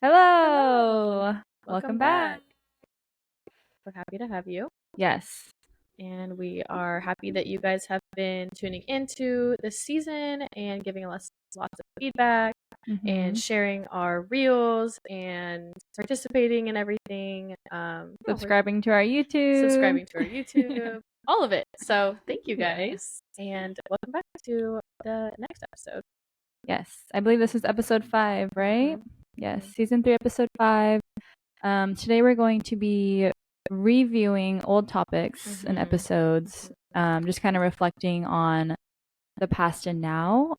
Hello. Welcome back. We're happy to have you. Yes. And we are happy that you guys have been tuning into this season and giving us lots of feedback and sharing our reels and participating in everything. Subscribing to our YouTube. All of it. So thank you guys. And welcome back to the next episode. Yes. I believe this is episode 5, right? Mhm. Yes. Season 3, episode 5. Today we're going to be reviewing old topics and episodes, just kind of reflecting on the past and now,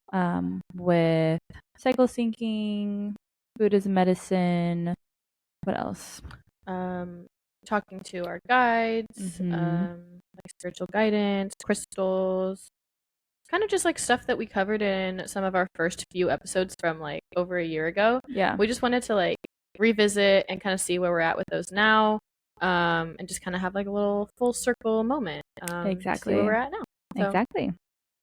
with cycle syncing, Buddhism medicine. What else? Talking to our guides, like spiritual guidance, crystals, kind of just like stuff that we covered in some of our first few episodes from like over a year ago. Yeah. We just wanted to like revisit and kind of see where we're at with those now, and just kind of have like a little full circle moment. Exactly. See where we're at now. So, exactly.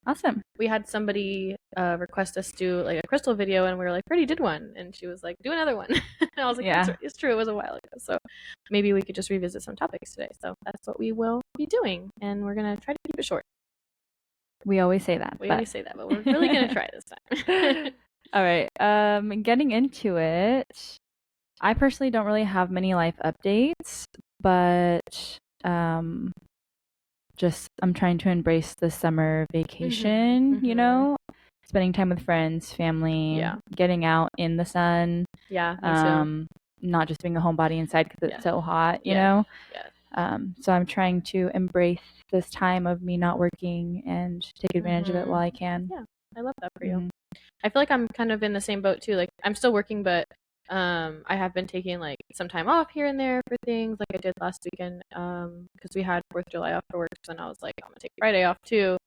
Awesome. We had somebody request us do like a crystal video, and we were like, "Already did one," and she was like, "Do another one." And I was like, Yeah. It's true. It was a while ago, so maybe we could just revisit some topics today. So that's what we will be doing, and we're gonna try to keep it short. We always say that. Always say that, but we're really gonna try this time. All right. Getting into it, I personally don't really have many life updates, but just I'm trying to embrace the summer vacation, you know, spending time with friends, family, getting out in the sun. Yeah, me too. Not just being a homebody inside because it's so hot, you know. So I'm trying to embrace this time of me not working and take advantage of it while I can. Yeah, I love that for you. I feel like I'm kind of in the same boat too. Like I'm still working, but I have been taking like some time off here and there for things like I did last weekend, because we had 4th of July off for work, so then I was like, I'm gonna take Friday off too.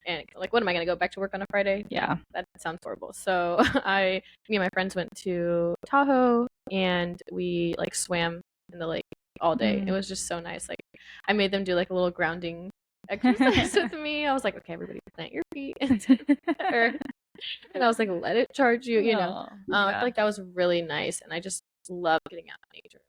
And like, what am I gonna go back to work on a Friday? Yeah, that sounds horrible. So me and my friends went to Tahoe and we like swam in the lake all day. It was just so nice. Like I made them do like a little grounding exercise with me. I was like, okay, everybody plant your feet into the water. And I was like, let it charge you, you know. I feel like that was really nice, and I just love getting out in nature.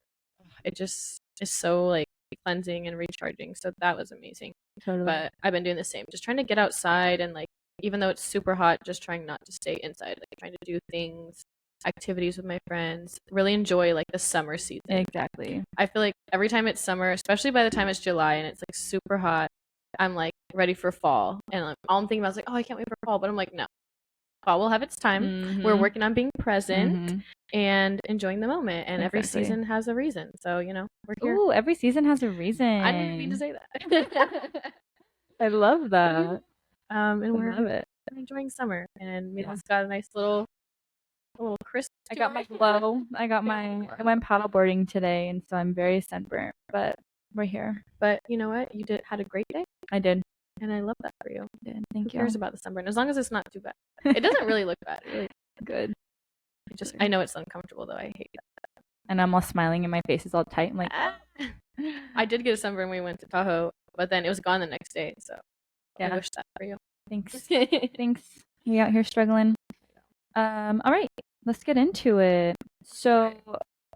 It just is so like cleansing and recharging. So that was amazing. Totally. But I've been doing the same, just trying to get outside and like, even though it's super hot, just trying not to stay inside, like trying to do things, activities with my friends, really enjoy like the summer season. Exactly. I feel like every time it's summer, especially by the time it's July and it's like super hot, I'm like ready for fall. And like, all I'm thinking about is like, oh, I can't wait for fall. But I'm like, no, fall will have its time. We're working on being present and enjoying the moment. And every season has a reason. So, you know, we're here. Ooh, every season has a reason. I didn't mean to say that. I love that. And we're enjoying summer. And Mila's got a nice little crisp. I got my glow. I went paddleboarding today, and so I'm very sunburnt. But we're here. But you know what? You had a great day. I did. And I love that for you. Thank you. Who cares about the sunburn? As long as it's not too bad. It doesn't really look bad. Really good. I know it's uncomfortable though. I hate that. And I'm all smiling and my face is all tight. I'm like, I did get a sunburn when we went to Tahoe, but then it was gone the next day. So I wish that for you. Thanks. Thanks. We out here struggling. All right, let's get into it. So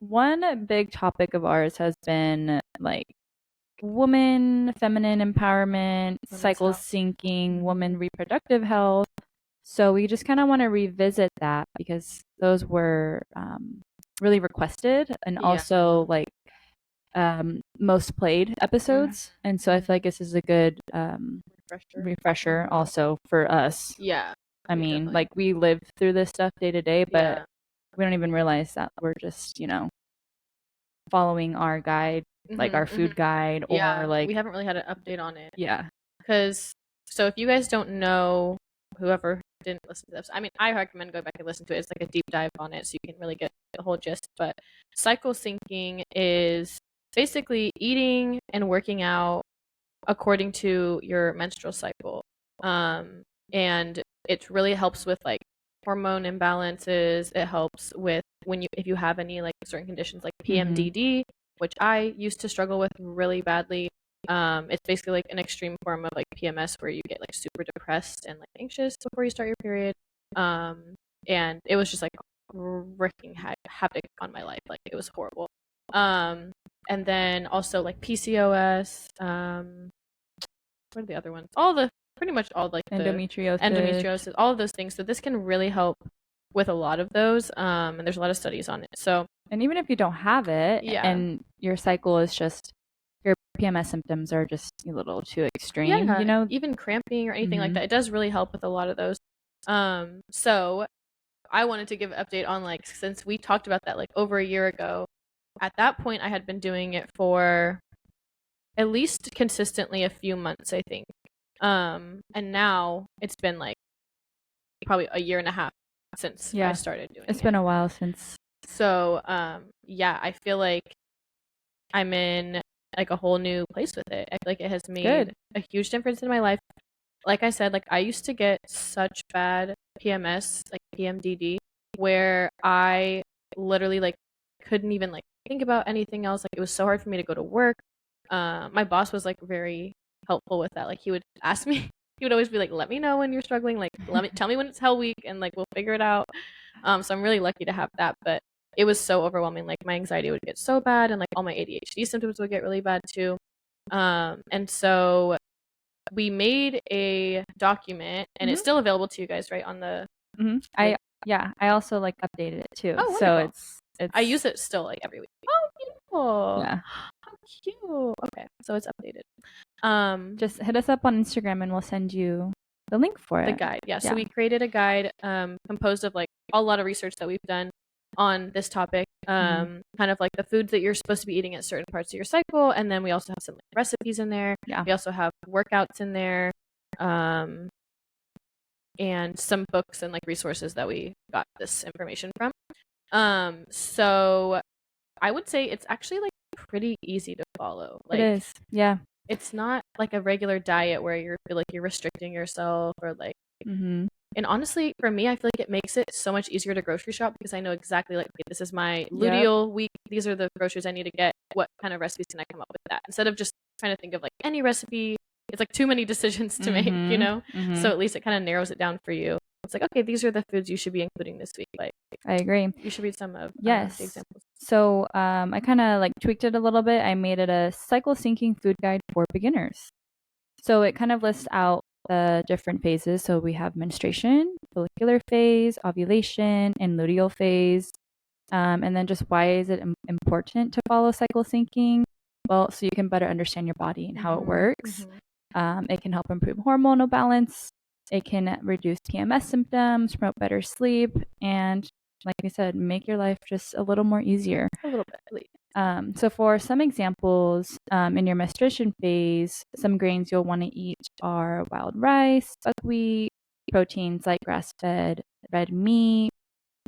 one big topic of ours has been like woman, feminine empowerment, cycle syncing, woman reproductive health. So we just kind of want to revisit that because those were really requested and also like most played episodes. And so I feel like this is a good refresher also for us. Yeah. I mean, definitely. Like we live through this stuff day to day, but we don't even realize that we're just, you know, following our guide, like our food guide, or like we haven't really had an update on it. Yeah. Because so if you guys don't know, whoever didn't listen to this, I mean, I recommend go back and listen to it. It's like a deep dive on it, so you can really get the whole gist. But cycle syncing is basically eating and working out according to your menstrual cycle, and it really helps with like hormone imbalances. It helps with if you have any like certain conditions like PMDD, which I used to struggle with really badly. It's basically like an extreme form of like PMS where you get like super depressed and like anxious before you start your period. And it was just like wreaking havoc on my life. Like, it was horrible. And then also like PCOS. What are the other ones? Pretty much all like the endometriosis, all of those things. So this can really help with a lot of those. And there's a lot of studies on it. So, and even if you don't have it, and your cycle is just, your PMS symptoms are just a little too extreme, even cramping or anything like that, it does really help with a lot of those. So I wanted to give an update on, like, since we talked about that like over a year ago. At that point, I had been doing it for at least consistently a few months, I think. And now it's been like probably a year and a half since I started doing it. It's been a while since. So, I feel like I'm in like a whole new place with it. I feel like it has made a huge difference in my life. Like I said, like, I used to get such bad PMS, like PMDD, where I literally like couldn't even like think about anything else. Like, it was so hard for me to go to work. My boss was like very helpful with that. Like, he would ask me, he would always be like, "Let me know when you're struggling. Like, tell me when it's hell week, and like we'll figure it out." So I'm really lucky to have that. But it was so overwhelming. Like, my anxiety would get so bad, and like all my ADHD symptoms would get really bad too. And so we made a document, and it's still available to you guys, right? On the I also like updated it too. Oh, so wonderful. it's I use it still like every week. Oh, beautiful. Yeah. How cute. Okay, so it's updated. Just hit us up on Instagram and we'll send you the link for it. The guide. Yeah. So we created a guide composed of like a lot of research that we've done on this topic. Kind of like the foods that you're supposed to be eating at certain parts of your cycle, and then we also have some like recipes in there. Yeah. We also have workouts in there. And some books and like resources that we got this information from. So I would say it's actually like pretty easy to follow. Like, it is. Yeah. It's not like a regular diet where you feel like you're restricting yourself or like. And honestly, for me, I feel like it makes it so much easier to grocery shop because I know exactly like, okay, this is my luteal week. These are the groceries I need to get. What kind of recipes can I come up with that? Instead of just trying to think of like any recipe, it's like too many decisions to make, So at least it kind of narrows it down for you. It's like, okay, these are the foods you should be including this week. Like, I agree. You should read some of the examples. So I kind of like tweaked it a little bit. I made it a cycle syncing food guide for beginners. So it kind of lists out the different phases. So we have menstruation, follicular phase, ovulation, and luteal phase. And then just why is it important to follow cycle syncing? Well, so you can better understand your body and how it works. It can help improve hormonal balance. It can reduce PMS symptoms, promote better sleep, and like I said, make your life just a little more easier. A little bit, at least. So for some examples, in your menstruation phase, some grains you'll want to eat are wild rice, buckwheat, proteins like grass-fed red meat,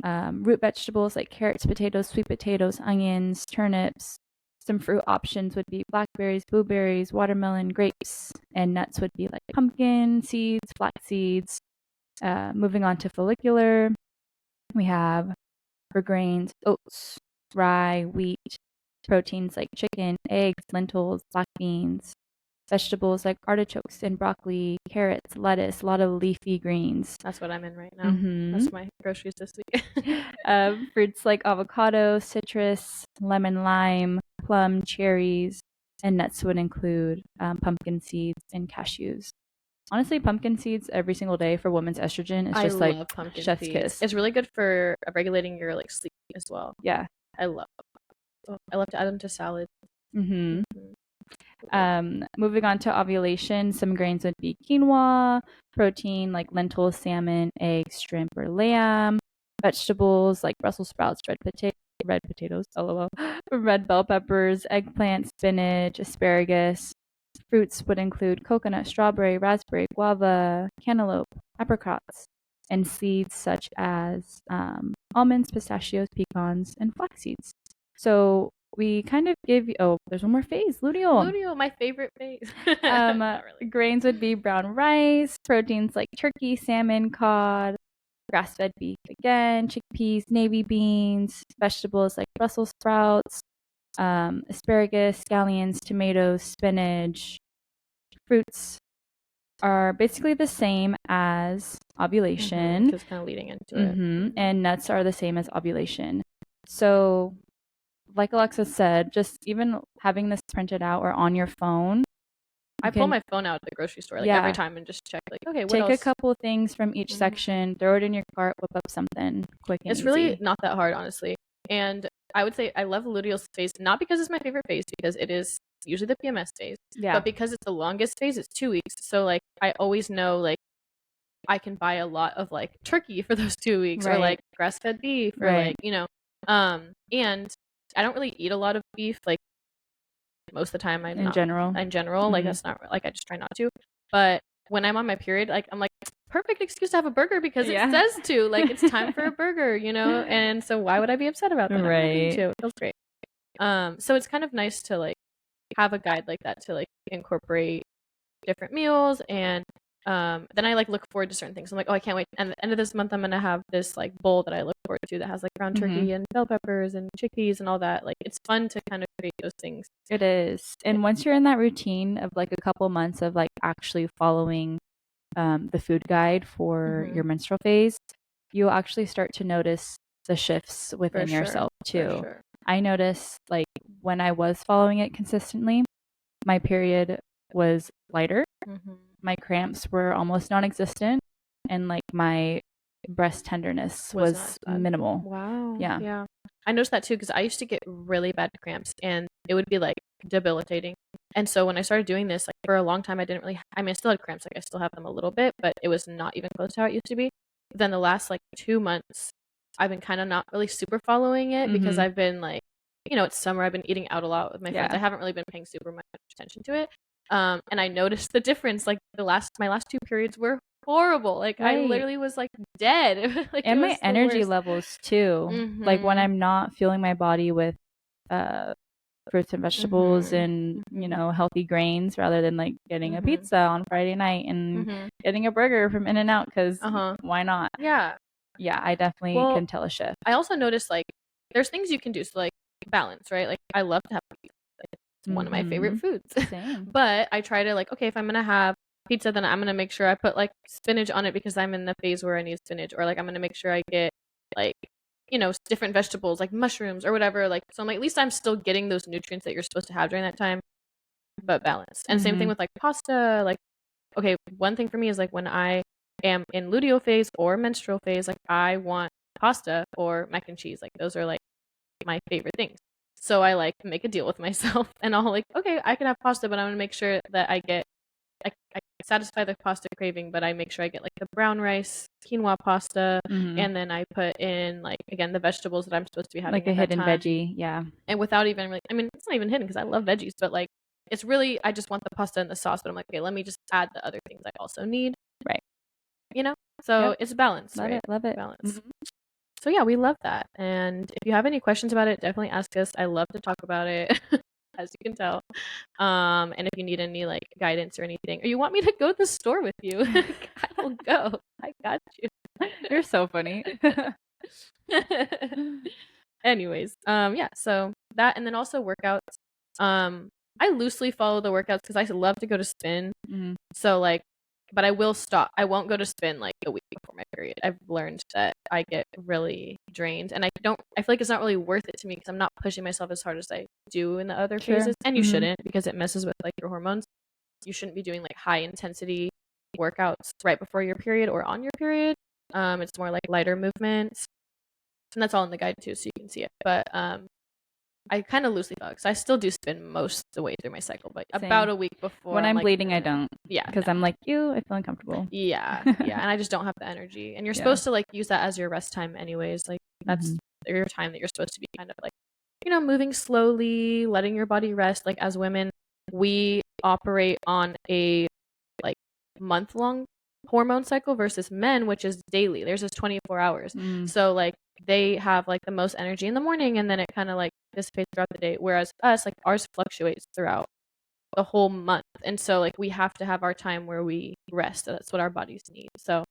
root vegetables like carrots, potatoes, sweet potatoes, onions, turnips. Some fruit options would be blackberries, blueberries, watermelon, grapes, and nuts would be like pumpkin seeds, flax seeds. Moving on to follicular, we have for grains, oats, rye, wheat, proteins like chicken, eggs, lentils, black beans, vegetables like artichokes and broccoli, carrots, lettuce, a lot of leafy greens. That's what I'm in right now. That's my groceries this week. Fruits like avocado, citrus, lemon, lime, plum, cherries, and nuts would include pumpkin seeds and cashews. Honestly, pumpkin seeds every single day for women's estrogen is just like chef's kiss. It's really good for regulating your like sleep as well. Yeah. I love to add them to salad. Moving on to ovulation, some grains would be quinoa, protein like lentils, salmon, eggs, shrimp, or lamb, vegetables like Brussels sprouts, red potatoes, lol, red bell peppers, eggplant, spinach, asparagus. Fruits would include coconut, strawberry, raspberry, guava, cantaloupe, apricots, and seeds such as almonds, pistachios, pecans, and flax seeds. So we kind of give you, there's one more phase, luteal. Luteal, my favorite phase. Grains would be brown rice, proteins like turkey, salmon, cod, grass-fed beef again, chickpeas, navy beans, vegetables like Brussels sprouts, asparagus, scallions, tomatoes, spinach. Fruits are basically the same as ovulation. Because it's kind of leading into it. And nuts are the same as ovulation. So, like Alexis said, just even having this printed out or on your phone, I pull my phone out at the grocery store every time and just check okay, what take else? a couple of things from each section, throw it in your cart, whip up something quick and It's easy. really not that hard, honestly. And I would say I love luteal phase, not because it's my favorite phase, because it is usually the PMS phase, but because it's the longest phase. It's 2 weeks, so I always know I can buy a lot of turkey for those 2 weeks, or grass-fed beef, or and I don't really eat a lot of beef most of the time. I'm not in general that's not I just try not to. But when I'm on my period, I'm perfect excuse to have a burger, because it says to it's time for a burger, and so why would I be upset about that? I'm happy to. It feels great. So it's kind of nice to have a guide like that to incorporate different meals. And then I look forward to certain things. I'm oh, I can't wait, and at the end of this month I'm gonna have this bowl that I look forward to that has ground turkey and bell peppers and chickpeas and all that. It's fun to kind of create those things. It is. And once you're in that routine of a couple months of actually following the food guide for your menstrual phase, you'll actually start to notice the shifts within yourself too. I noticed when I was following it consistently, my period was lighter. My cramps were almost non-existent, and my breast tenderness was minimal. Wow. Yeah. I noticed that too, because I used to get really bad cramps, and it would be debilitating. And so when I started doing this, for a long time, I didn't really. I mean, I still had cramps. I still have them a little bit, but it was not even close to how it used to be. But then the last 2 months, I've been kind of not really super following it, because I've been it's summer. I've been eating out a lot with my friends. I haven't really been paying super much attention to it. And I noticed the difference. My last 2 periods were horrible. I literally was dead. And my energy levels too. When I'm not fueling my body with fruits and vegetables and healthy grains, rather than getting a pizza on Friday night and getting a burger from In-N-Out, because why not? Yeah, I definitely can tell a shift. I also noticed there's things you can do, so balance, right? I love to have pizza. It's one of my favorite foods. Same. But I try to okay, if I'm gonna have pizza, then I'm gonna make sure I put spinach on it, because I'm in the phase where I need spinach, or I'm gonna make sure I get different vegetables like mushrooms or whatever. So I'm at least I'm still getting those nutrients that you're supposed to have during that time, but balanced. And same thing with pasta. Okay, one thing for me is when I am in luteal phase or menstrual phase, I want pasta or mac and cheese. Those are my favorite things. So I make a deal with myself, and I'll okay, I can have pasta, but I'm gonna make sure that I satisfy the pasta craving, but I make sure I get the brown rice, quinoa pasta, and then I put in again the vegetables that I'm supposed to be having, a hidden veggie, and without even really, I mean, it's not even hidden because I love veggies, but it's really, I just want the pasta and the sauce, but I'm okay, let me just add the other things I also need, right? So it's balanced. Love it. Balance. So yeah, we love that. And if you have any questions about it, definitely ask us. I love to talk about it, as you can tell. And if you need any guidance or anything, or you want me to go to the store with you, I will go. I got you. You're so funny. Anyways, yeah, so that, and then also workouts. I loosely follow the workouts because I love to go to spin. So but I will stop. I won't go to spin a week before my period. I've learned that I get really drained, and I feel it's not really worth it to me, because I'm not pushing myself as hard as I do in the other phases. And you shouldn't, because it messes with your hormones. You shouldn't be doing high intensity workouts right before your period or on your period. It's more lighter movements, and that's all in the guide too, so you can see it. But I kind of loosely follow, because I still do spin most of the way through my cycle, but about a week before. When I'm bleeding, I don't. Yeah, because I'm ew, I feel uncomfortable. Yeah, and I just don't have the energy. And you're supposed to use that as your rest time, anyways. That's your time that you're supposed to be kind of moving slowly, letting your body rest. As women, we operate on a month-long hormone cycle versus men, which is daily. Theirs is 24 hours. So they have the most energy in the morning, and then it kind of dissipates throughout the day, whereas us, ours fluctuates throughout the whole month. And so we have to have our time where we rest. So that's what our bodies need. So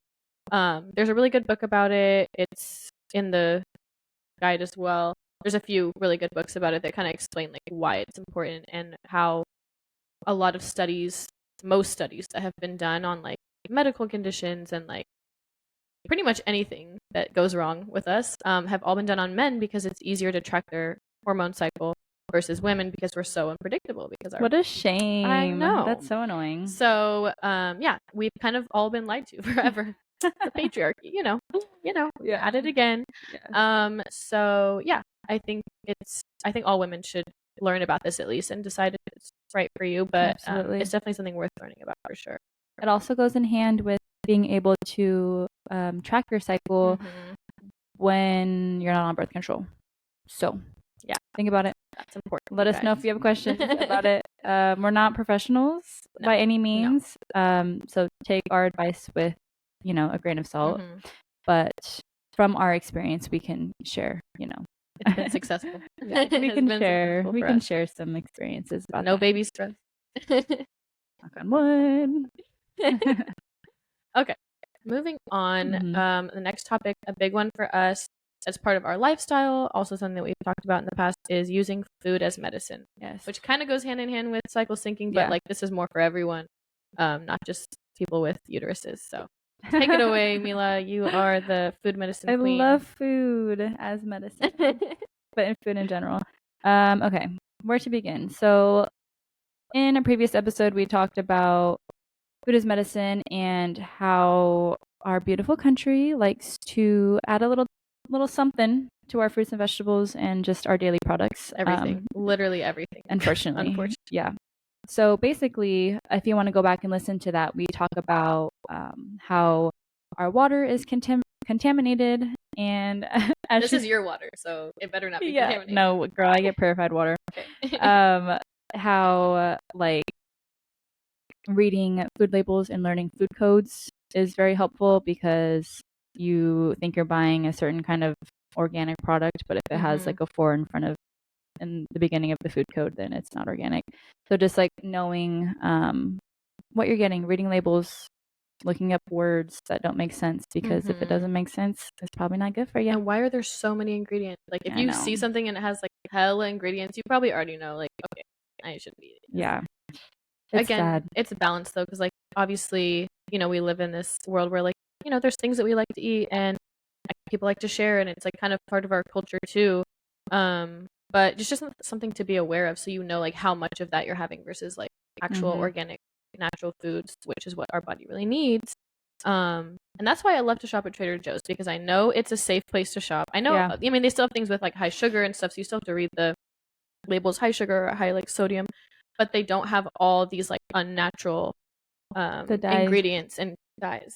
there's a really good book about it. It's in the guide as well. There's a few really good books about it that kind of explain why it's important, and how a lot of studies, most studies that have been done on medical conditions and pretty much anything that goes wrong with us have all been done on men because it's easier to track their hormone cycle versus women because we're so unpredictable because What a shame. I know. That's so annoying. So yeah, we've kind of all been lied to forever. The patriarchy, Yeah. at it again. Yeah. So yeah, I think all women should learn about this at least and decide if it's right for you, but Absolutely. it's definitely something worth learning about for sure. It also goes in hand with being able to track your cycle when you're not on birth control. So yeah, think about it. That's important. Let us know if you have questions about it. We're not professionals by any means. So take our advice with, a grain of salt. But from our experience, we can share, It's been successful. Yeah, we can share some experiences about no baby stress. Knock on wood. Okay. Moving on. The next topic, a big one for us as part of our lifestyle, also something that we've talked about in the past, is using food as medicine. Yes. Which kind of goes hand in hand with cycle syncing, but like this is more for everyone, not just people with uteruses. So take it away, Mila. You are the food medicine queen. I love food as medicine, but in food in general. Okay, where to begin? So in a previous episode, we talked about food as medicine and how our beautiful country likes to add a little something to our fruits and vegetables and just our daily products. Everything. Literally everything. Unfortunately. Yeah. So basically, if you want to go back and listen to that, we talk about how our water is contaminated, and this is your water, so it better not be contaminated. No, girl, I get purified water. Okay. How like reading food labels and learning food codes is very helpful because you think you're buying a certain kind of organic product, but if it has like a 4 in the beginning of the food code, then it's not organic. So just like knowing what you're getting, reading labels, looking up words that don't make sense, because if it doesn't make sense, it's probably not good for you. And why are there so many ingredients? Like if you see something and it has like hella ingredients, you probably already know like, okay, I shouldn't be eating this. Yeah. It's sad. It's a balance though, because like obviously, we live in this world where like, there's things that we like to eat and people like to share, and it's like kind of part of our culture too. But it's just something to be aware of, so like how much of that you're having versus like actual organic, natural foods, which is what our body really needs. And that's why I love to shop at Trader Joe's, because I know it's a safe place to shop. I know, I mean, they still have things with like high sugar and stuff, so you still have to read the labels, high sugar or high like sodium, but they don't have all these like unnatural ingredients and dyes.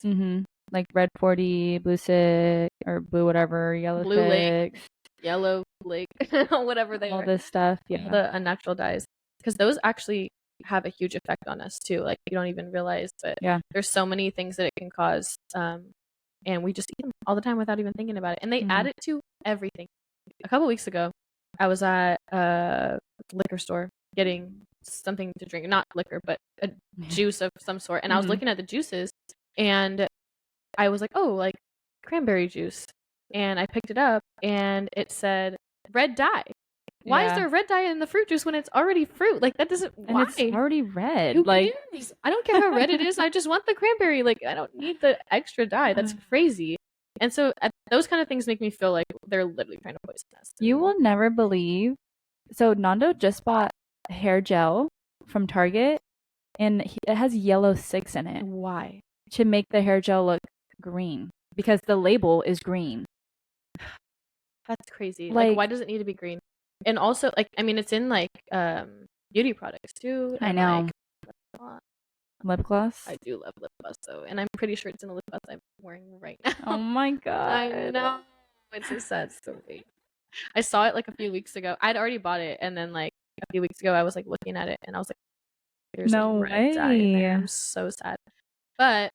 Like red 40, blue sick, or blue whatever, yellow blue lake, yellow lake, whatever they all are. This stuff, yeah. The unnatural dyes, because those actually have a huge effect on us too. Like you don't even realize, but there's so many things that it can cause, and we just eat them all the time without even thinking about it. And they add it to everything. A couple weeks ago, I was at a liquor store getting something to drink, not liquor, but a juice of some sort. And I was looking at the juices, and I was like, oh, like cranberry juice. And I picked it up, and it said red dye. Why is there red dye in the fruit juice when it's already fruit? Like that doesn't. Why? And it's already red. Who cares? I don't care how red it is. I just want the cranberry. Like I don't need the extra dye. That's crazy. And so those kind of things make me feel like they're literally trying to poison us. You will never believe. So Nando just bought hair gel from Target, and it has yellow 6 in it. Why? To make the hair gel look green, because the label is green. That's crazy. Like why does it need to be green? And also, like, I mean, it's in like beauty products too. I know. Like, lip gloss. I do love lip gloss though, and I'm pretty sure it's in the lip gloss I'm wearing right now. Oh my god! I know. It's a sad story. I saw it like a few weeks ago. I'd already bought it, and then like a few weeks ago, I was like looking at it, and I was like, "There's no red dye in there." I'm so sad. But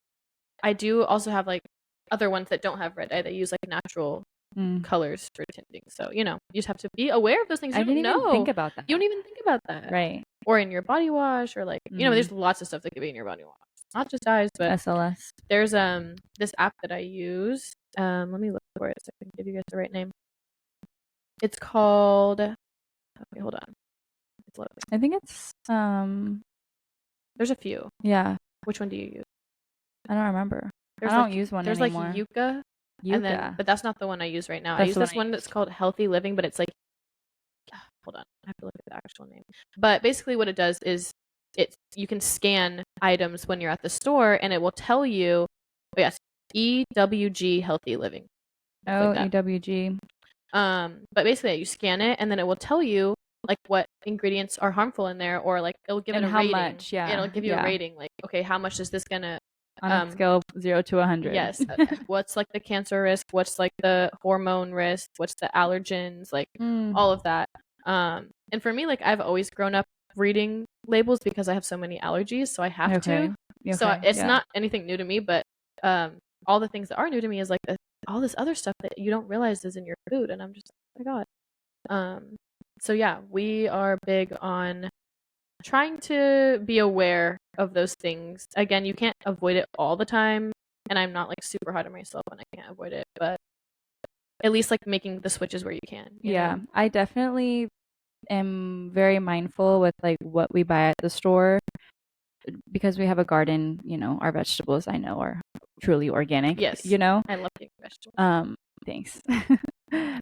I do also have like other ones that don't have red dye. They use like natural colors for tinting. So you just have to be aware of those things. I didn't even think about that. You don't even think about that, right? Or in your body wash, or like there's lots of stuff that could be in your body wash. Not just dyes, but SLS. There's this app that I use. Let me look for it so I can give you guys the right name. It's called. Okay, hold on. It's loading. I think it's There's a few. Yeah. Which one do you use? I don't remember. There's I don't like use one there's like anymore. yucca, and then Yucca. but that's not the one I use right now. I That's use the one this I one use. that's called Healthy Living, but it's like hold on, I have to look at the actual name. But basically, what it does is you can scan items when you're at the store, and it will tell you. Oh yes, EWG Healthy Living. Oh, Like that. EWG. But basically, you scan it, and then it will tell you like what ingredients are harmful in there, or like it'll give And it a how rating. much? It'll Yeah. give you a Yeah. rating, like okay, how much is this gonna On a scale of 0 to 100. yes, what's like the cancer risk, what's like the hormone risk, what's the allergens, like all of that. And for me, like I've always grown up reading labels because I have so many allergies, so I have to. So it's not anything new to me, but all the things that are new to me is like all this other stuff that you don't realize is in your food, and I'm just oh my god. So yeah, we are big on trying to be aware of those things. Again, you can't avoid it all the time, and I'm not like super hard on myself when I can't avoid it, but at least like making the switches where you can. You know? I definitely am very mindful with like what we buy at the store because we have a garden, our vegetables I know are truly organic. Yes. I love eating vegetables. Thanks.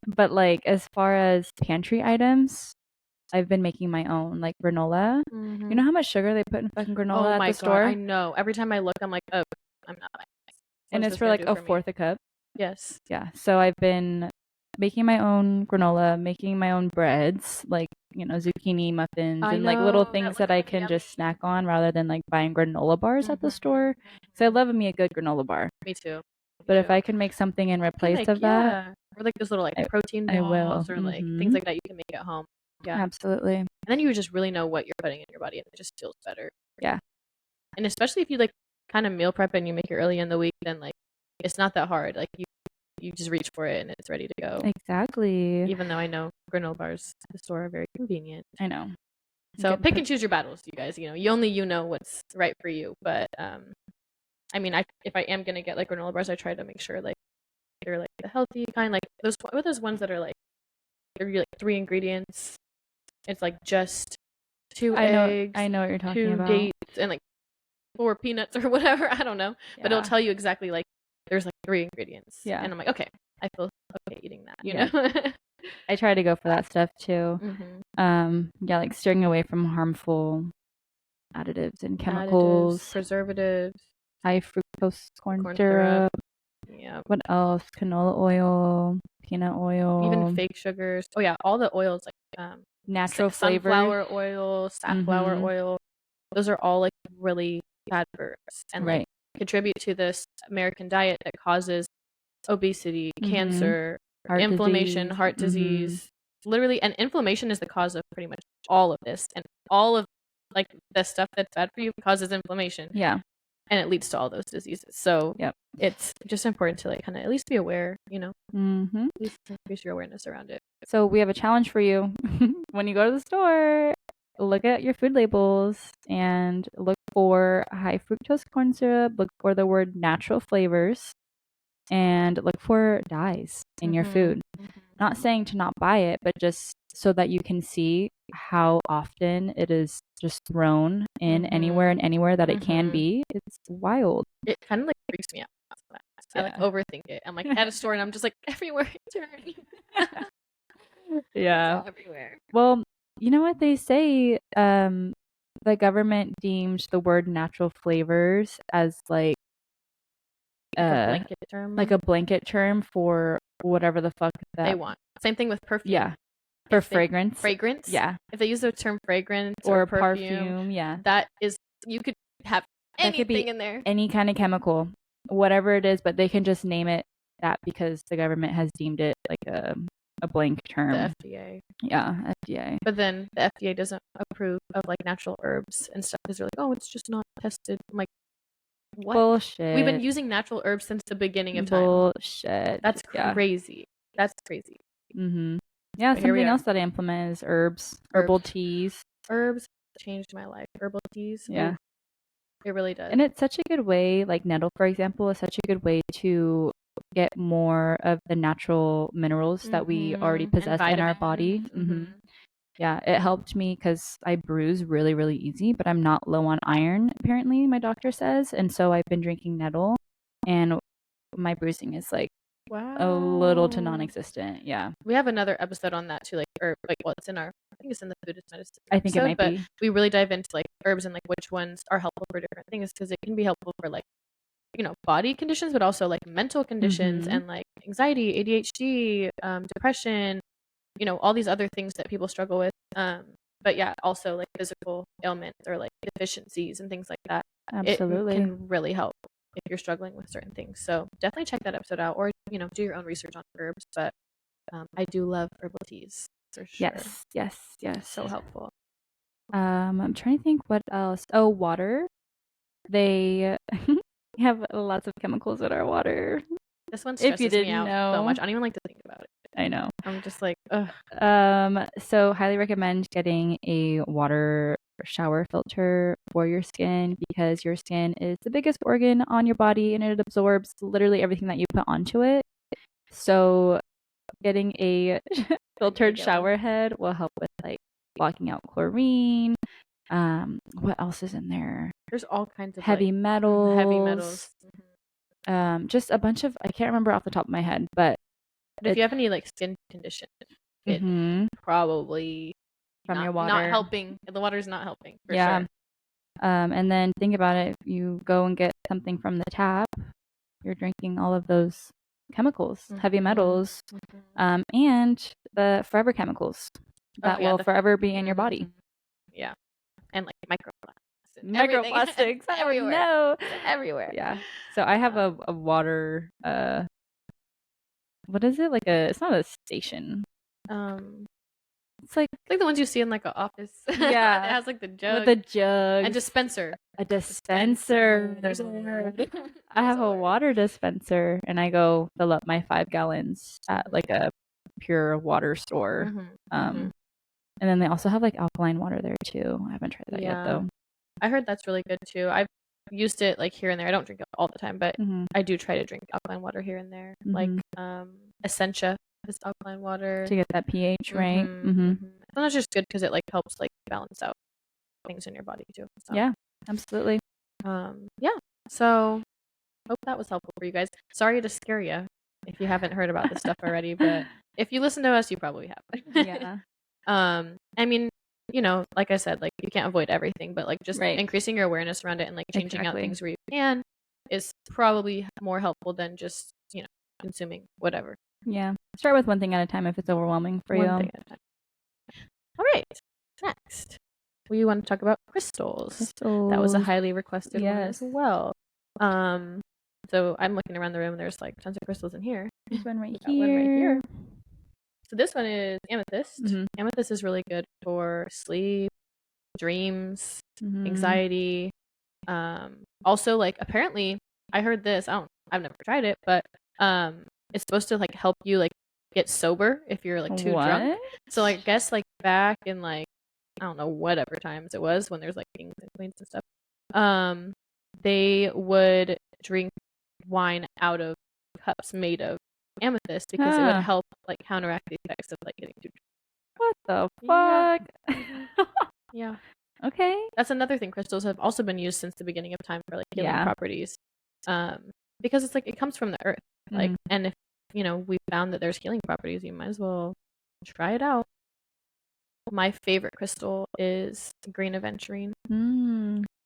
But like as far as pantry items, I've been making my own, like granola. You know how much sugar they put in fucking granola at the store? I know. Every time I look, I'm like, oh, I'm not buying this. And it's for like a fourth a cup. Yes. Yeah. So I've been making my own granola, making my own breads, like, zucchini muffins and like little things that I can just snack on rather than like buying granola bars at the store. So I love me a good granola bar. Me too. But if I can make something in replace of that, or like those little like protein balls, I will. or like things like that you can make at home. Yeah, absolutely. And then you just really know what you're putting in your body, and it just feels better. Yeah, and especially if you like kind of meal prep and you make it early in the week, then like it's not that hard. Like you just reach for it and it's ready to go. Exactly. Even though I know granola bars at the store are very convenient. I know. So pick and choose your battles, you guys. You know what's right for you. But I mean, if I am gonna get like granola bars, I try to make sure like they're like the healthy kind, like those ones that are like they're like 3 ingredients. It's like just 2 eggs. I know what you're talking 2 about. dates and like 4 peanuts or whatever. I don't know, but it'll tell you exactly like there's like 3 ingredients. Yeah, and I'm like, okay, I feel okay eating that. You know. I try to go for that stuff too. Yeah, like steering away from harmful additives and chemicals, preservatives, high fructose corn syrup. Yeah. What else? Canola oil, peanut oil, even fake sugars. Oh yeah, all the oils like natural flavor, sunflower oil, safflower oil. Those are all like really bad for us and like contribute to this American diet that causes obesity, cancer, inflammation, heart disease. Literally, and inflammation is the cause of pretty much all of this, and all of like the stuff that's bad for you causes inflammation. Yeah. And it leads to all those diseases. So it's just important to like kind of at least be aware, at least increase your awareness around it. So we have a challenge for you. When you go to the store, look at your food labels and look for high fructose corn syrup, look for the word natural flavors, and look for dyes in your food. Not saying to not buy it, but just so that you can see how often it is just thrown in anywhere and anywhere that it can be. It's wild. It kind of like freaks me out. I like overthink it. I'm like at a store and I'm just like everywhere I turn. Yeah. It's all everywhere. Well, you know what they say? The government deemed the word natural flavors as like a blanket term. Like a blanket term for whatever the fuck that they want. Same thing with perfume. Yeah. For fragrance. Fragrance? Yeah. If they use the term fragrance or perfume, yeah. That is, you could have anything in there. Any kind of chemical, whatever it is, but they can just name it that because the government has deemed it like a blank term. The FDA. Yeah, FDA. But then the FDA doesn't approve of like natural herbs and stuff because they're like, oh, it's just not tested. I'm like, what? Bullshit. We've been using natural herbs since the beginning of time. Bullshit. That's crazy. That's crazy. Yeah, but something else that I implement is herbs. Herbal teas. Herbs changed my life. Herbal teas. Yeah. It really does. And it's such a good way, like nettle, for example, is such a good way to get more of the natural minerals that we already possess in our body. Yeah, it helped me because I bruise really, really easy, but I'm not low on iron, apparently, my doctor says. And so I've been drinking nettle. and my bruising is like a little to non-existent. Yeah. We have another episode on that too, like it's in our, I think it's in the Buddhist medicine I think episode, it might but be. we really dive into like herbs and like which ones are helpful for different things, because it can be helpful for like, you know, body conditions, but also like mental conditions and like anxiety, ADHD, depression, you know, all these other things that people struggle with. But yeah, also like physical ailments or like deficiencies and things like that. Absolutely. It can really help if you're struggling with certain things. So definitely check that episode out, or, you know, do your own research on herbs. But I do love herbal teas for sure. Yes. So helpful. I'm trying to think what else. Oh, water. They have lots of chemicals in our water. This one If you stresses me didn't out so know. much. I don't even like to think about it. I know. I'm just like, ugh. So highly recommend getting a water shower filter for your skin, because your skin is the biggest organ on your body and it absorbs literally everything that you put onto it. So getting a filtered shower head will help with like blocking out chlorine. What else is in there? There's all kinds of heavy like, metals. heavy metals. Just a bunch of, I can't remember off the top of my head, but if you have any like skin condition, it probably from your water not helping. The water's not helping for yeah. sure. And then think about it. If you go and get something from the tap, you're drinking all of those chemicals, heavy metals, and the forever chemicals that will forever be in your body. Yeah. And like microplastics. Microplastics. Everywhere. No. Everywhere. Yeah. So I have a water, what is it? It's not a station. It's like the ones you see in like an office. Yeah. It has like the jug. With the jug. A dispenser. A dispenser. There's a word. I have a water dispenser, and I go fill up my 5 gallons at like a pure water store. And then they also have like alkaline water there too. I haven't tried that yet though. I heard that's really good too. I've used it like here and there. I don't drink it all the time, but I do try to drink alkaline water here and there. Like Essentia is alkaline water to get that pH right. And that's just good because it like helps like balance out things in your body too. So. Yeah, absolutely. Yeah. So hope that was helpful for you guys. Sorry to scare you if you haven't heard about this stuff already, but if you listen to us, you probably have. Yeah. I mean, you know, like I said, like you can't avoid everything, but like just increasing your awareness around it and like changing out things where you can is probably more helpful than just, you know, consuming whatever. Yeah. Start with one thing at a time if it's overwhelming for you. One thing at a time. All right. Next, we want to talk about crystals. That was a highly requested one as well. So I'm looking around the room. There's like tons of crystals in here. There's one right here. So this one is amethyst. Amethyst is really good for sleep, dreams, anxiety. Also, like apparently, I heard this. I've never tried it, but it's supposed to like help you like get sober if you're like too drunk. So like, I guess like back in like, I don't know, whatever times it was when there's like kings and queens and stuff, they would drink wine out of cups made of amethyst because it would help like counteract the effects of like getting too drunk. What the fuck? Yeah. Okay. That's another thing. Crystals have also been used since the beginning of time for like healing properties. Because it's like it comes from the earth. Like, and if you know we found that there's healing properties, you might as well try it out. My favorite crystal is green aventurine.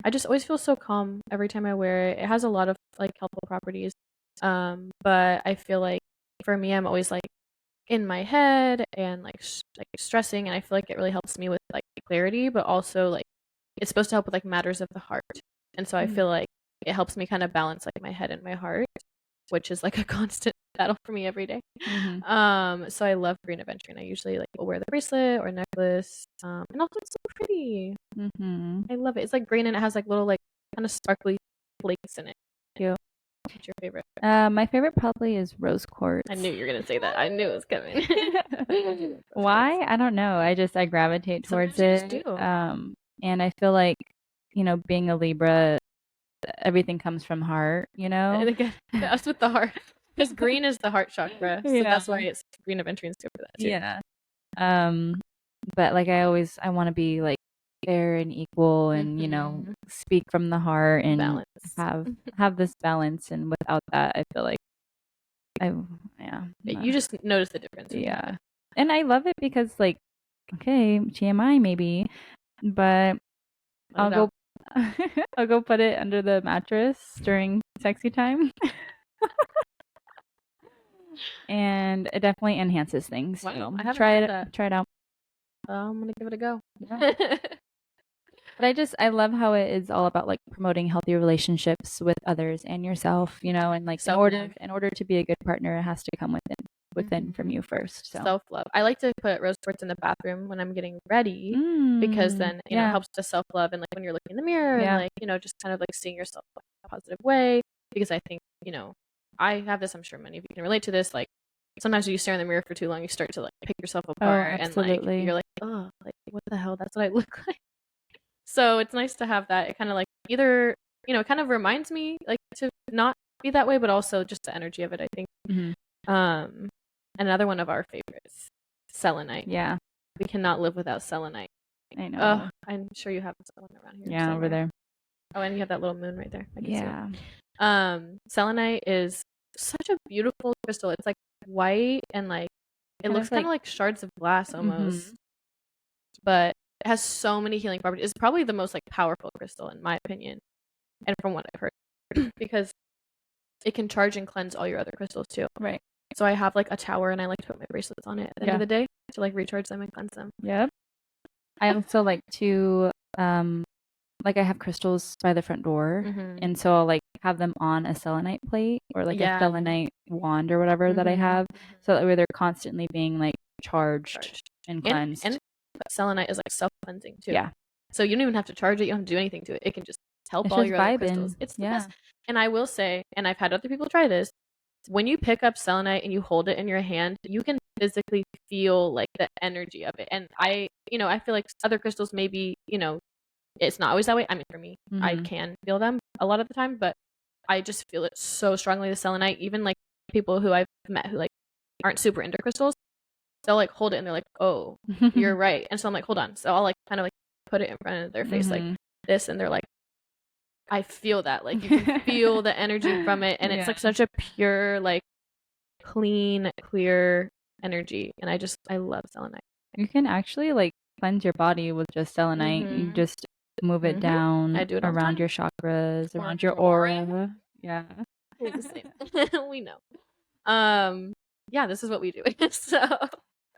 I just always feel so calm every time I wear it. It has a lot of like helpful properties. But I feel like for me, I'm always like in my head and like stressing, and I feel like it really helps me with like clarity, but also like it's supposed to help with like matters of the heart. And so I feel like it helps me kind of balance like my head and my heart, which is like a constant battle for me every day. So I love green aventurine. I usually like will wear the bracelet or necklace. And also it's so pretty. I love it. It's like green and it has like little like kind of sparkly flakes in it. Cute. What's your favorite? My favorite probably is rose quartz. I knew you were gonna say that. I knew it was coming. Why? I don't know. I gravitate towards it. And I feel like, you know, being a Libra, everything comes from heart, you know? And again, us with the heart. Because green is the heart chakra. So that's why it's green aventurine is good for that too. Yeah. But like I want to be like fair and equal and, speak from the heart and Balance. have this balance. And without that, I feel like You just notice the difference. Yeah. And I love it because, like, okay, TMI maybe, but I'll go I'll go put it under the mattress during sexy time. And it definitely enhances things. Wow, So I haven't try tried it that. try it out. I'm gonna give it a go. Yeah. But I love how it is all about like promoting healthy relationships with others and yourself, and like in order to be a good partner, it has to come within from you first. So self-love. I like to put rose quartz in the bathroom when I'm getting ready because then it helps to self-love, and like when you're looking in the mirror and like just kind of like seeing yourself in a positive way. Because I think I have this. I'm sure many of you can relate to this. Like sometimes when you stare in the mirror for too long, you start to like pick yourself apart, and like you're like, oh, like what the hell? That's what I look like. So it's nice to have that. It kind of like either it kind of reminds me like to not be that way, but also just the energy of it. I think. Another one of our favorites, selenite. Yeah. We cannot live without selenite. I know. I'm sure you have one around here. Yeah, over there. Oh, and you have that little moon right there. I can see it. Selenite is such a beautiful crystal. It's like white and like it looks kind of like shards of glass almost. But it has so many healing properties. It's probably the most like powerful crystal in my opinion. And from what I've heard. Because it can charge and cleanse all your other crystals too. Right. So I have like a tower and I like to put my bracelets on it at the end of the day to like recharge them and cleanse them. Yep. I also like to like I have crystals by the front door, and so I'll like have them on a selenite plate or like a selenite wand or whatever that I have, so that way they're constantly being like charged and cleansed. And selenite is like self-cleansing too. Yeah. So you don't even have to charge it. You don't have to do anything to it. It can just help all your other crystals. It's the best. And I will say, and I've had other people try this, when you pick up selenite and you hold it in your hand, you can physically feel like the energy of it. And I feel like other crystals maybe, it's not always that way. I mean, for me, I can feel them a lot of the time, but I just feel it so strongly, the selenite. Even like people who I've met who like aren't super into crystals, they'll like hold it and they're like, oh, you're right. And so I'm like, hold on. So I'll like kind of like put it in front of their face like this, and they're like, I feel that. Like you can feel the energy from it, and it's like such a pure, like clean, clear energy. And I love selenite. You can actually like cleanse your body with just selenite. You just move it down around your chakras, around your aura. Yeah. We know. Yeah, this is what we do. So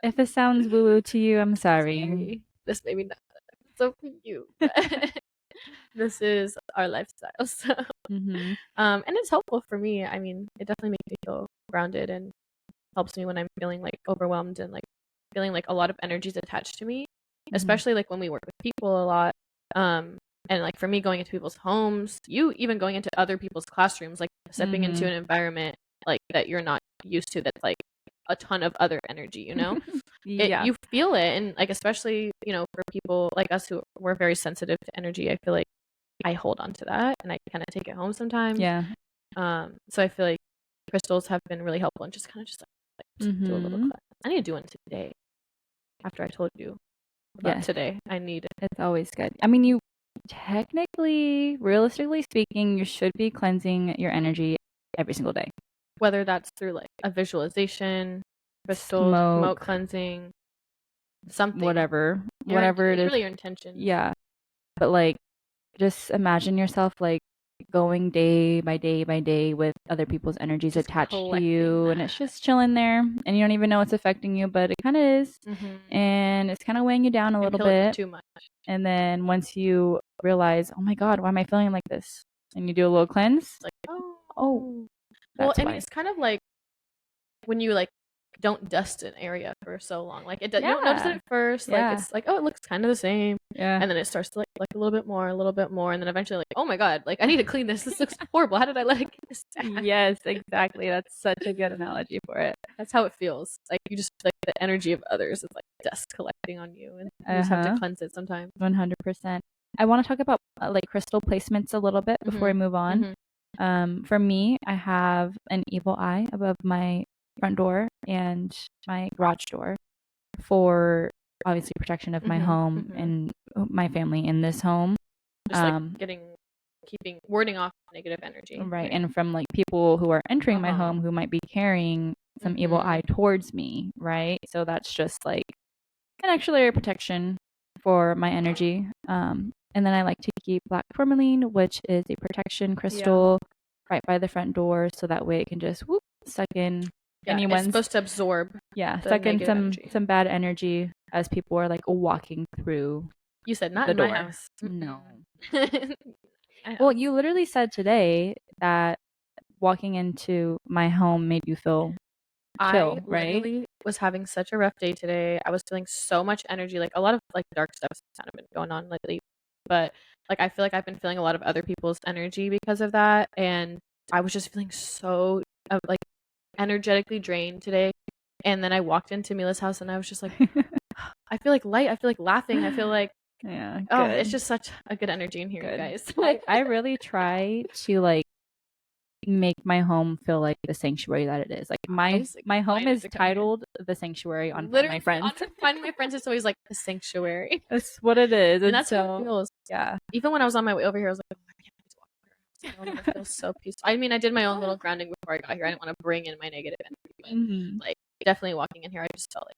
if it sounds woo woo to you, I'm sorry. This maybe not so for you. This is our lifestyle. So and it's helpful for me. I mean, it definitely makes me feel grounded and helps me when I'm feeling like overwhelmed and like feeling like a lot of energy is attached to me, especially like when we work with people a lot. And like for me, going into people's homes, you even going into other people's classrooms, like stepping into an environment like that you're not used to, that's like a ton of other energy, you feel it. And like especially for people like us who we're very sensitive to energy, I feel like I hold on to that and I kind of take it home sometimes. So I feel like crystals have been really helpful, and just kind of just like do a little class. I need to do one today after I told you about today. I need it. It's always good. I mean, you technically, realistically speaking, you should be cleansing your energy every single day. Whether that's through like a visualization, crystal, smoke cleansing, something. Whatever it is. Really your intention. Yeah. But like, just imagine yourself like going day by day by day with other people's energies just attached to you, and it's just chilling there, and you don't even know it's affecting you, but it kind of is. And it's kind of weighing you down a little bit too much. And then once you realize, oh my god, why am I feeling like this, and you do a little cleanse, it's like oh well, I mean, it's kind of like when you like don't dust an area for so long, like you don't notice it at first, like it's like, oh, it looks kind of the same, and then it starts to like a little bit more, and then eventually like, oh my god, like I need to clean this looks horrible, how did I like this? Yes, exactly. That's such a good analogy for it. That's how it feels. Like you just like the energy of others is like dust collecting on you, and you just have to cleanse it sometimes. 100%. I want to talk about like crystal placements a little bit before we move on. For me, I have an evil eye above my front door and my garage door for obviously protection of my home and my family in this home. Just like keeping warding off negative energy. Right. And from like people who are entering my home who might be carrying some evil eye towards me, right? So that's just like an extra layer of protection for my energy. And then I like to keep black tourmaline, which is a protection crystal, right by the front door, so that way it can just suck in anyone's. It's supposed to absorb. Suck in some bad energy as people are like walking through. You said not the in door. My house. No. Well, you literally said today that walking into my home made you feel chill, right? I literally was having such a rough day today. I was feeling so much energy, like a lot of like dark stuff's kind of been going on lately. But like I feel like I've been feeling a lot of other people's energy because of that, and I was just feeling so like energetically drained today. And then I walked into Mila's house and I was just like, I feel like light. I feel like laughing. I feel like it's just such a good energy in here, you guys. I really try to like make my home feel like the sanctuary that it is. Like my home is titled The Sanctuary on Find My Friends. On Find My Friends, it's always like the sanctuary. That's what it is. And that's how it feels. Yeah. Even when I was on my way over here, I was like, oh, I can't wait to walk over here. It feels so peaceful. I mean, I did my own little grounding before I got here. I didn't want to bring in my negative energy, but like definitely walking in here, I just felt like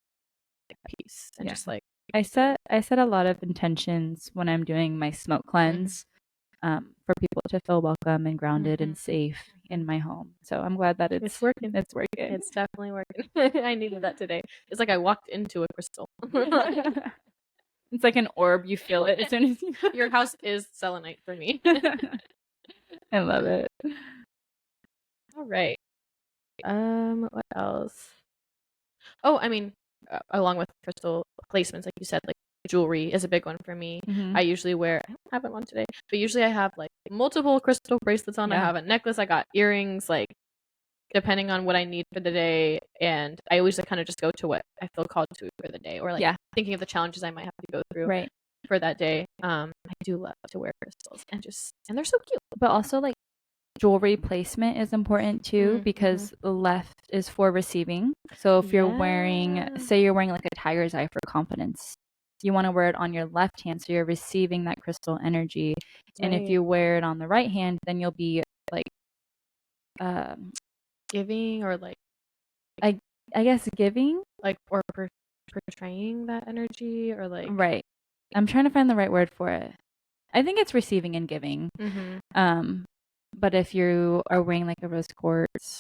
peace and just like I set a lot of intentions when I'm doing my smoke cleanse. For people to feel welcome and grounded and safe in my home. So I'm glad that it's working. It's working. It's definitely working. I needed that today. It's like I walked into a crystal. It's like an orb. You feel it as soon as your house is selenite for me. I love it. All right. What else? Oh, I mean, along with crystal placements, like you said, like jewelry is a big one for me. I usually wear, I don't have it on today, but usually I have like multiple crystal bracelets on. I have a necklace, I got earrings, like depending on what I need for the day. And I always kind of just go to what I feel called to for the day, or like thinking of the challenges I might have to go through for that day. I do love to wear crystals and they're so cute. But also like jewelry placement is important too, because the left is for receiving. So if you're wearing, say you're wearing like a tiger's eye for confidence, you want to wear it on your left hand so you're receiving that crystal energy. And if you wear it on the right hand, then you'll be like giving, or like I guess giving, like, or portraying that energy, or like I'm trying to find the right word for it. I think it's receiving and giving. But if you are wearing like a rose quartz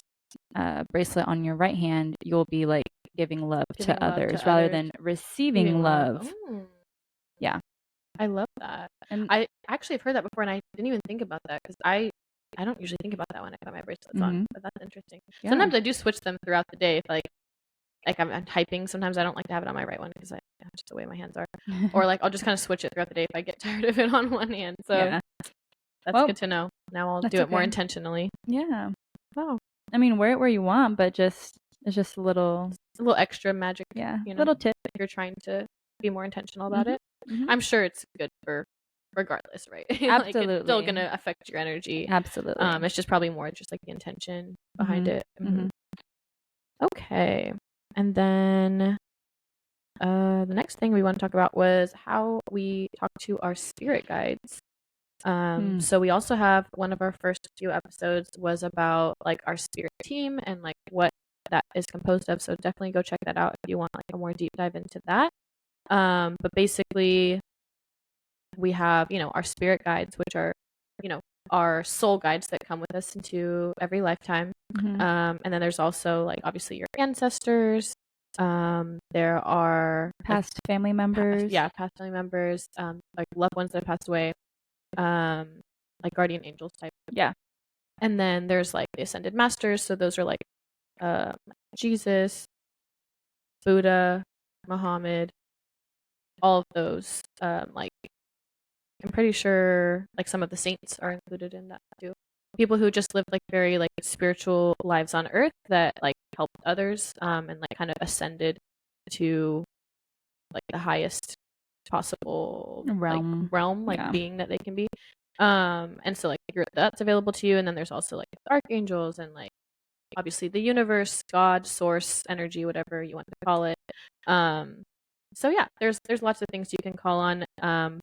bracelet on your right hand, you'll be like giving love to others rather than receiving love. Yeah. I love that. And I actually have heard that before, and I didn't even think about that because I don't usually think about that when I put my bracelets on, but that's interesting. Sometimes I do switch them throughout the day if like I'm typing. Sometimes I don't like to have it on my right one because just the way my hands are, or like I'll just kind of switch it throughout the day if I get tired of it on one hand. So that's good to know. Now I'll do it more intentionally. Yeah. Wow. I mean, wear it where you want, but it's just a little extra magic. Yeah. Little tip if you're trying to be more intentional about it. I'm sure it's good for regardless, right? Absolutely. Like it's still gonna affect your energy. Absolutely. It's just probably more just like the intention behind it. Okay. And then the next thing we want to talk about was how we talk to our spirit guides. So we also have one of our first few episodes was about like our spirit team and like what that is composed of. So definitely go check that out if you want like a more deep dive into that. But basically we have, our spirit guides, which are, our soul guides that come with us into every lifetime. And then there's also like obviously your ancestors. There are past family members. Past family members, like loved ones that have passed away. Like guardian angels type. Yeah. And then there's like the ascended masters. So those are like Jesus, Buddha, Muhammad, all of those. Like I'm pretty sure like some of the saints are included in that too. People who just lived like very like spiritual lives on earth that like helped others and like kind of ascended to like the highest possible realm like being that they can be. And so like that's available to you. And then there's also like the archangels and like obviously the universe, God, source, energy, whatever you want to call it. So yeah, there's lots of things you can call on.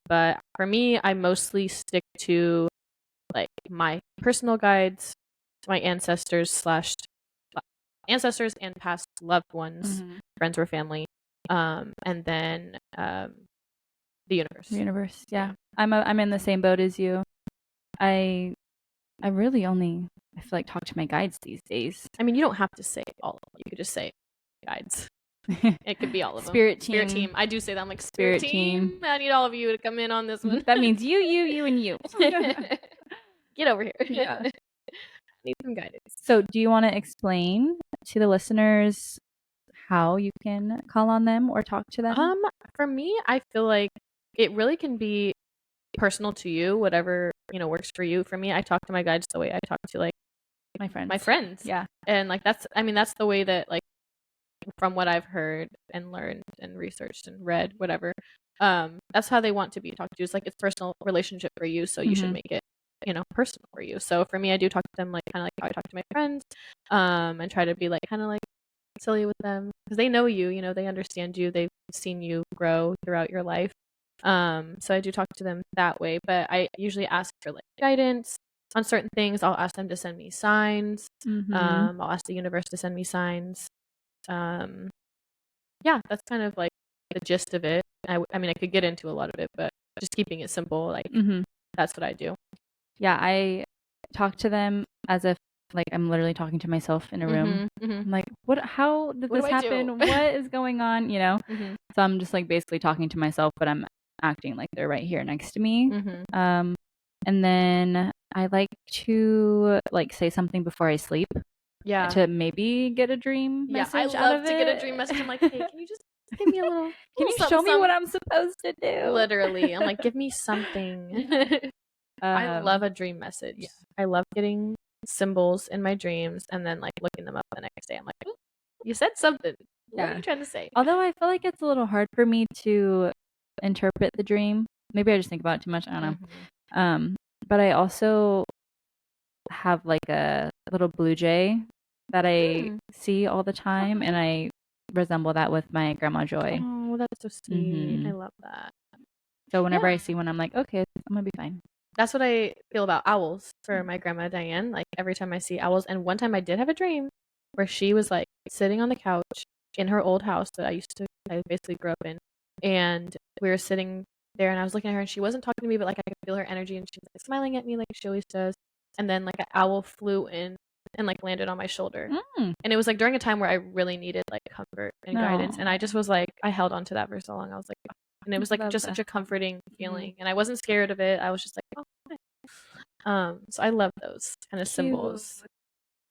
But for me, I mostly stick to like my personal guides, to my ancestors and past loved ones, friends or family, and then the universe. The universe, yeah. I'm in the same boat as you. I really only, I feel like, talk to my guides these days. I mean, you don't have to say all of them. You could just say guides. It could be all of them. Spirit Spirit team. I do say that. I'm like, Spirit Spirit team. team. I need all of you to come in on this one. That means you, and you. Get over here. Yeah. Need some guidance. So, do you want to explain to the listeners how you can call on them or talk to them? For me, I feel like it really can be personal to you, whatever, works for you. For me, I talk to my guides the way I talk to like my friends. My friends. Yeah. And like that's the way that like from what I've heard and learned and researched and read, whatever. That's how they want to be talked to. It's like it's personal relationship for you, so you should make it, personal for you. So for me, I do talk to them like kind of like how I talk to my friends, and try to be like kind of like silly with them because they know you, they understand you, they've seen you grow throughout your life. So I do talk to them that way, but I usually ask for like guidance on certain things. I'll ask them to send me signs. I'll ask the universe to send me signs. Yeah, that's kind of like the gist of it. I mean, I could get into a lot of it, but just keeping it simple, like that's what I do. Yeah, I talk to them as if like I'm literally talking to myself in a room. I'm like, how did this happen? What is going on? So I'm just like basically talking to myself, but I'm acting like they're right here next to me. And then I like to like say something before I sleep. Yeah. To maybe get a dream message out of it. I love to get a dream message. I'm like, hey, can you just give me a little can you show me what I'm supposed to do? Literally. I'm like, give me something. I love a dream message. Yeah. I love getting symbols in my dreams and then like looking them up the next day. I'm like, oh, you said something. What are you trying to say? Although I feel like it's a little hard for me to interpret the dream. Maybe I just think about it too much. I don't know. But I also have like a little blue jay that I see all the time, and I resemble that with my Grandma Joy. Oh, that's so sweet. I love that. So whenever I see one, I'm like, okay, I'm gonna be fine. That's what I feel about owls for my grandma Diane. Like every time I see owls, and one time I did have a dream where she was like sitting on the couch in her old house that I basically grew up in, and we were sitting there, and I was looking at her, and she wasn't talking to me, but like I could feel her energy, and she was like smiling at me like she always does. And then like an owl flew in and like landed on my shoulder, and it was like during a time where I really needed like comfort and guidance, and I just was like, I held on to that for so long. I was like, oh. And it was like just such a comforting feeling, and I wasn't scared of it. I was just like, oh, okay. So I love those kind of symbols.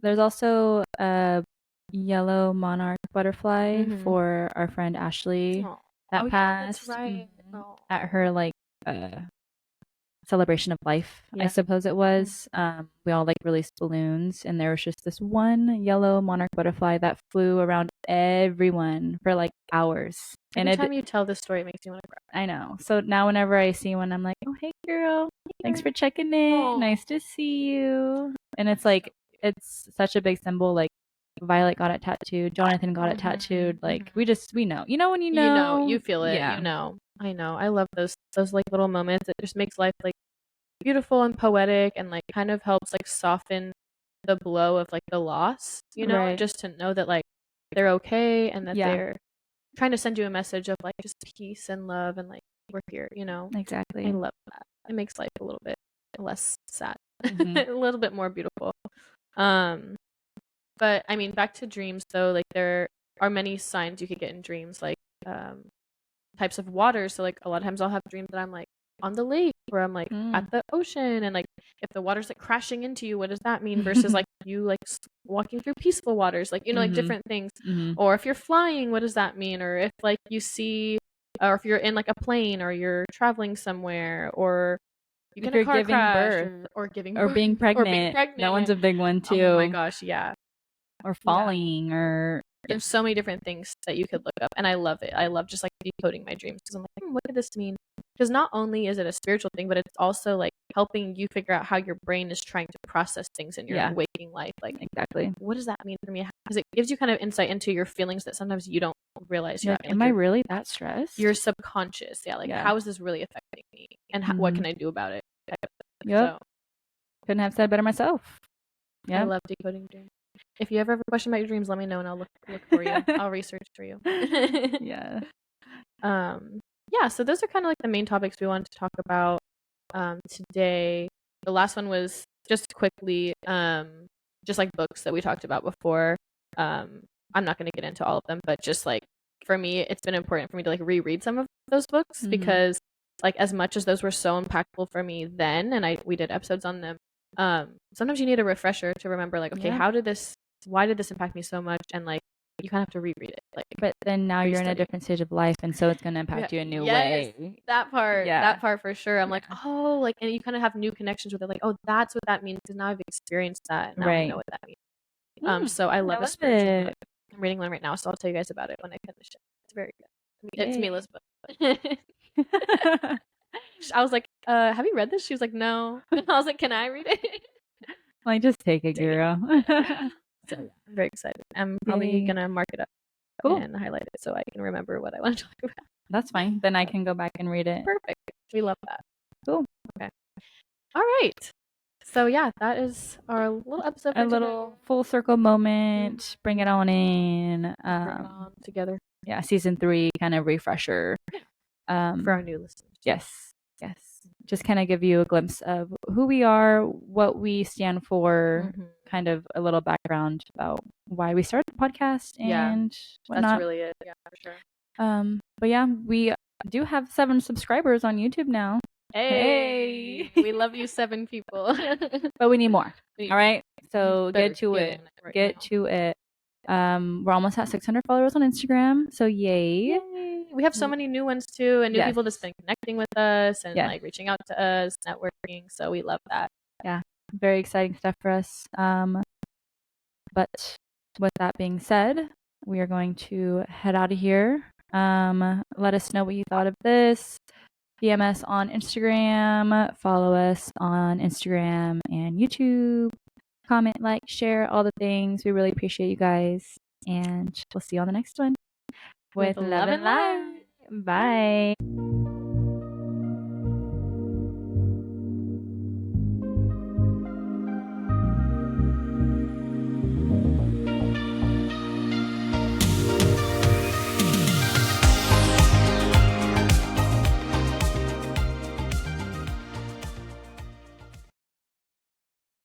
There's also a yellow monarch butterfly for our friend Ashley that passed. Yeah, that's right. At her like celebration of life, I suppose it was. We all like released balloons, and there was just this one yellow monarch butterfly that flew around everyone for like hours. Every time you tell this story, it makes me want to cry. I know. So now whenever I see one, I'm like, oh, hey girl, thanks for checking in. Nice to see you. And it's like, it's such a big symbol. Like Violet got it tattooed, Jonathan got it tattooed. Like we know. You know when you know. You feel it. Yeah. I know. I love those like little moments. It just makes life like beautiful and poetic, and like kind of helps like soften the blow of like the loss, just to know that like they're okay, and that they're trying to send you a message of like just peace and love, and like we're here, Exactly. I love that. It makes life a little bit less sad, a little bit more beautiful. But I mean, back to dreams though, like there are many signs you could get in dreams, like types of water. So like a lot of times I'll have dreams that I'm like on the lake, or I'm like at the ocean, and like if the water's like crashing into you, what does that mean versus like you like walking through peaceful waters, like like different things. Or if you're flying, what does that mean? Or if like you see, or if you're in like a plane, or you're traveling somewhere, or you get a car crash, or giving birth, being pregnant. That one's a big one too. Oh my gosh, yeah. Or falling, or there's so many different things that you could look up, and I love it. I love just like decoding my dreams, because I'm like, what could this mean? Because not only is it a spiritual thing, but it's also like helping you figure out how your brain is trying to process things in your waking life. Like, exactly, what does that mean for me? Because it gives you kind of insight into your feelings that sometimes you don't realize you're you're like, having. am I really that stressed? Your subconscious, like how is this really affecting me, and what can I do about it? Yep. So couldn't have said better myself. I love decoding dreams. If you ever have a question about your dreams, let me know and I'll look for you. I'll research for you. Yeah. Yeah, so those are kind of like the main topics we wanted to talk about today. The last one was just quickly just like books that we talked about before. I'm not going to get into all of them, but just like for me, it's been important for me to like reread some of those books because like as much as those were so impactful for me then, and we did episodes on them, sometimes you need a refresher to remember like, okay, why did this impact me so much? And like you kind of have to reread it. Like, but then now you're in a different stage of life, and so it's going to impact you a new way. That part for sure. I'm like, oh, like, and you kind of have new connections with it. Like, oh, that's what that means. Because now I've experienced that. Now I know what that means. So I love a spiritual book. I'm reading one right now, so I'll tell you guys about it when I finish it. It's very good. It's Mila's book. I was like, have you read this? She was like, no. I was like, can I read it? Like, just take it, girl. So yeah, I'm very excited. I'm probably gonna mark it up and highlight it so I can remember what I want to talk about. That's fine. Then I can go back and read it. Perfect. We love that. Cool. Okay. All right. So yeah, that is our little episode. A little full circle moment. Bring it on in. Bring it on together. Yeah, season 3 kind of refresher. For our new listeners. Yes. Just kind of give you a glimpse of who we are, what we stand for, kind of a little background about why we started the podcast and whatnot. That's really it. Yeah, for sure. But yeah, we do have 7 subscribers on YouTube now. Hey. We love you 7 people. But we need more. All right. So get to it. We're almost at 600 followers on Instagram. So yay. We have so many new ones too, and new people that's been connecting with us and like reaching out to us, networking. So we love that. Yeah. Very exciting stuff for us. But with that being said, we are going to head out of here. Let us know what you thought of this. DM us on Instagram. Follow us on Instagram and YouTube. Comment, like, share, all the things. We really appreciate you guys. And we'll see you on the next one. With love and light. Bye.